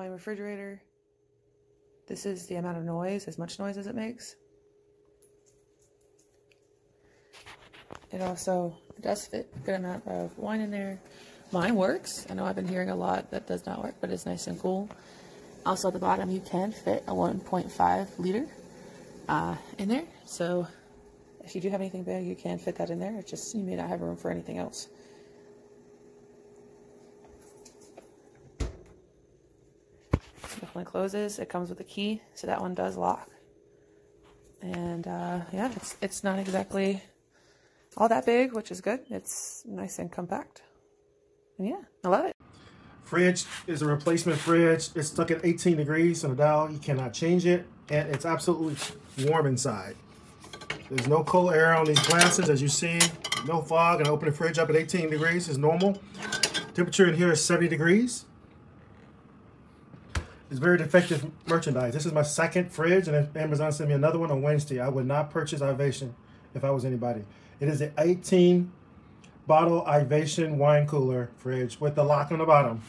wine refrigerator. This is the amount of noise, as much noise as it makes. It also does fit a good amount of wine in there. Mine works. I know I've been hearing a lot that does not work, but it's nice and cool. Also at the bottom, you can fit a 1.5 liter in there. So if you do have anything big, you can fit that in there. It's just, you may not have room for anything else. Definitely closes. It comes with a key, so that one does lock. And yeah, it's not exactly all that big, which is good. It's nice and compact. And yeah, I love it. Fridge is a replacement fridge. It's stuck at 18 degrees on the dial. You cannot change it. And it's absolutely warm inside. There's no cold air on these glasses, as you see. No fog. And I open the fridge up at 18 degrees is normal. Temperature in here is 70 degrees. It's very defective merchandise. This is my second fridge, and if Amazon sent me another one on Wednesday, I would not purchase Ivation if I was anybody. It is an 18 bottle Ivation wine cooler fridge with the lock on the bottom.